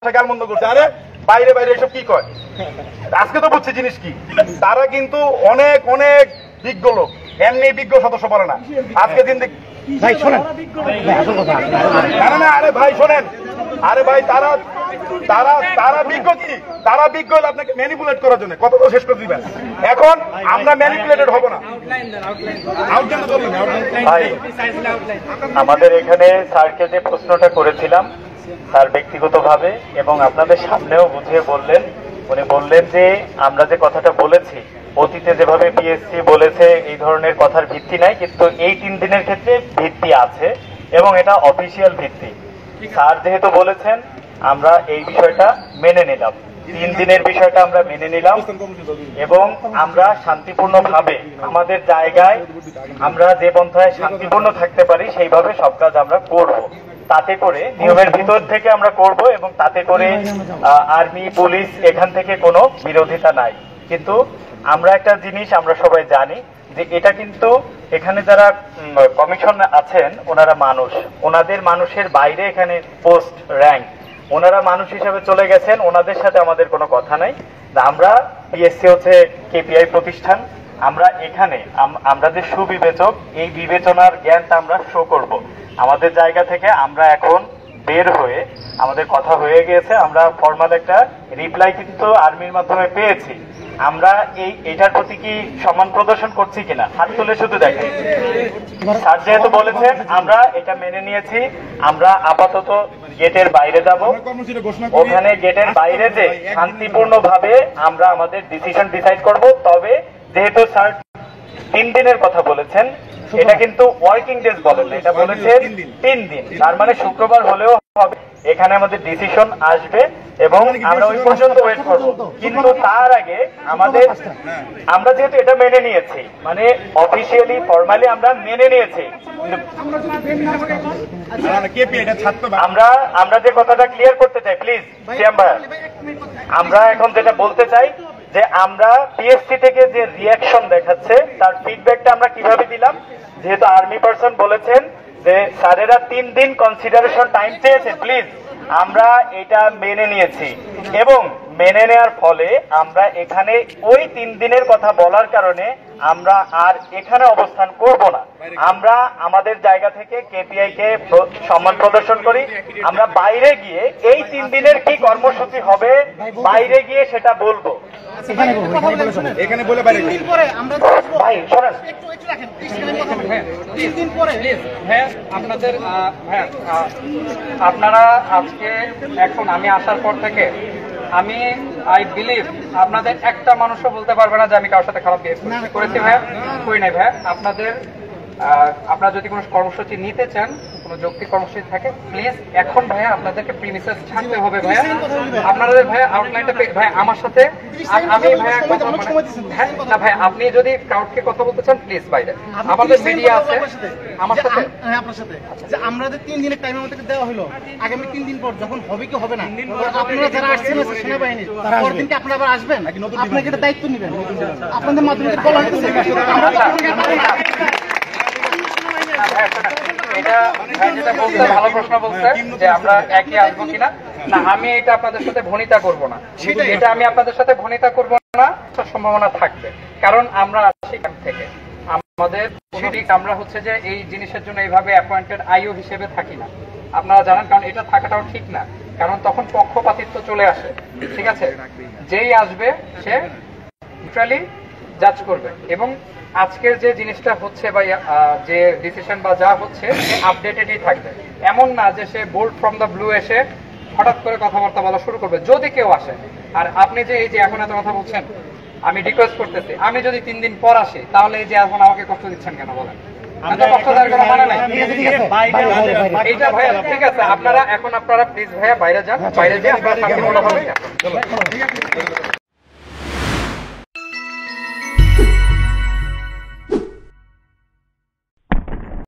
গালমন্দ করছে। আরে বাইরে বাইরে এসব কি কয়? আজকে তো বুঝছি জিনিস কি। তারা কিন্তু অনেক অনেক বিজ্ঞ লোক, এমনি বিজ্ঞ সদস্য পারে না। আজকে দিন ভাই শোনেন, না আরে ভাই শোনেন, আরে ভাই তারা তারা তারা বিজ্ঞ কি? তারা বিজ্ঞ হলে আপনাকে ম্যানিপুলেট করার জন্য কত তো শেষ করে দিবেন। এখন আমরা ম্যানিপুলেটেড হব না। ভাই আমাদের এখানে স্যারকে যে প্রশ্নটা করেছিলাম, স্যার ব্যক্তিগতভাবে এবং আপনাদের সামনেও বুঝিয়ে বললেন। উনি বললেন যে আমরা যে কথাটা বলেছি, অতীতে যেভাবে পিএসসি বলেছে এই ধরনের কথার ভিত্তি নাই, কিন্তু এই 3 দিনের ক্ষেত্রে ভিত্তি আছে এবং এটা অফিসিয়াল ভিত্তি। স্যার যেহেতু বলেছেন আমরা এই বিষয়টা মেনে নিলাম, 3 দিনের বিষয়টা আমরা মেনে নিলাম এবং আমরা শান্তিপূর্ণভাবে আমাদের জায়গায় আমরা যে পন্থায় শান্তিপূর্ণ থাকতে পারি সেইভাবে সব কাজ আমরা করব। তাতে করে নিয়মের ভিতর থেকে আমরা করব এবং তাতে করে আর্মি পুলিশ এখান থেকে কোনো বিরোধিতা নাই। কিন্তু আমরা একটা জিনিস আমরা সবাই জানি যে এটা কিন্তু এখানে যারা কমিশন আছেন ওনারা মানুষ, ওনাদের মানুষের বাইরে এখানে পোস্ট র্যাঙ্ক, ওনারা মানুষ হিসেবে চলে গেছেন, ওনাদের সাথে আমাদের কোনো কথা নাই। আমরা পিএসসি হচ্ছে কেপিআই প্রতিষ্ঠান, আমরা এখানে আমরা যে সুবিবেচক এই বিবেচনার জ্ঞানটা আমরা শো করব। আমাদের জায়গা থেকে আমরা এখন বের হয়ে আমাদের কথা হয়ে গিয়েছে, আমরা ফর্মাল একটা রিপ্লাই কিন্তু আর্মির মাধ্যমে পেয়েছি। আমরা এটার প্রতি কি সম্মান প্রদর্শন করছি কিনা হাত তুলে শুধু দেখেন। স্যার যেহেতু বলেছেন আমরা এটা মেনে নিয়েছি, আমরা আপাতত গেটের বাইরে যাব, ওখানে গেটের বাইরে যে শান্তিপূর্ণভাবে আমরা আমাদের ডিসিশন ডিসাইড করব। তবে যেহেতু স্যার 3 দিনের কথা বলেছেন, এটা কিন্তু ওয়ার্কিং ডেজ বলেন না, এটা বলেছেন 3 দিন, তার মানে শুক্রবার হলেও হবে এখানে আমাদের ডিসিশন আসবে এবং আমরা ওই পর্যন্ত ওয়েট করব। কিন্তু তার আগে আমরা যেহেতু এটা মেনে নিয়েছি, মানে অফিসিয়ালি ফর্মালি আমরা মেনে নিয়েছি, আমরা যে কথাটা ক্লিয়ার করতে চাই প্লিজ চেম্বার, আমরা এখন যেটা বলতে চাই যে আমরা পিএসসি থেকে যে রিয়াকশন দেখাচ্ছে তার ফিডব্যাকটা আমরা কিভাবে দিলাম। যেহেতু আর্মি পারসন বলেছেন যে স্যারেরা 3 দিন কনসিডারেশন টাইম চেয়েছে, প্লিজ আমরা এটা মেনে নিয়েছি এবং মেনে নেওয়ার ফলে আমরা এখানে ওই 3 দিনের কথা বলার কারণে আমরা আর এখানে অবস্থান করব না। আমরা আমাদের জায়গা থেকে কেপিআই কে সম্মান প্রদর্শন করি। আমরা বাইরে গিয়ে এই 3 দিনের কি কর্মসূচি হবে বাইরে গিয়ে সেটা বলবো। এখানে বলে বাইরে ভাই শোনেন, আপনারা আজকে এখন আমি আসার পর থেকে আই বিলিভ আপনাদের একটা মানুষও বলতে পারবে না যে আমি কারোর সাথে খারাপ বিহেভ করেছি। ভাইয়া করি নাই ভাইয়া। আপনারা যদি কোনো কর্মসূচি নিতে চান, কোনো যৌক্তিক কর্মসূচি থাকে, প্লিজ এখন ভাইয়া আপনাদেরকে প্রিমিসেস ছাড়তে হবে ভাইয়া। আপনাদের ভাইয়া আউটলাইনটা ভাইয়া আমার সাথে আমি ভাইয়া না ভাই, আপনি যদি ক্রাউডকে কথা বলতে চান প্লিজ বাইরে, আমাদের মিডিয়া আছে আমার সাথে আপনার সাথে যে আমরা যে 3 দিনের টাইম আমাদেরকে দেওয়া হলো, আগামী 3 দিন পর যখন হবে কি হবে না, আপনারা যারা আসছেন সেনাবাহিনী পরদিন কি আপনারা আবার আসবেন, আপনাকে এটা দায়িত্ব নেবেন, আপনাদের মাধ্যমে বলা হচ্ছে এটা যেটা বলতে ভালো প্রশ্ন বলছে যে আমরা একই আসবো কিনা। না, আমি এটা আপনাদের সাথে ভনিতা করব না, এটা আমি আপনাদের সাথে ভনিতা করব না, সম্ভাবনা থাকবে। কারণ আমরা সেখান থেকে আমাদের আমরা হচ্ছে যে এই জিনিসের জন্য এইভাবে অ্যাপয়েন্টেড আইও হিসেবে থাকি না, আপনারা জানেন। কারণ এটা থাকাটাও ঠিক না, কারণ তখন পক্ষপাতিত্ব চলে আসে। ঠিক আছে, যেই আসবে সে নিউট্রালি জাজ করবে এবং আজকের যে জিনিসটা হচ্ছে বা যে ডিসিশন বা যা হচ্ছে সে আপডেটেডই থাকবে। এমন না যে সে বোল্ড ফ্রম দ্য ব্লু এসে হঠাৎ করে কথাবার্তা বলা শুরু করবে যদি কেউ আসে। আর আপনি যে এই যে এখন এত কথা বলছেন, আমি রিকোয়েস্ট করতেছি, আমি যদি 3 দিন পর আসি তাহলে এই যে এখন আমাকে কষ্ট দিচ্ছেন কেন বলেন? কষ্ট দেওয়ার কোনো মানে নাই। এইটা ভাইয়া ঠিক আছে, আপনারা প্লিজ ভাইয়া বাইরে যান, বাইরে যেয়ে আপনারা শান্তিপূর্ণভাবে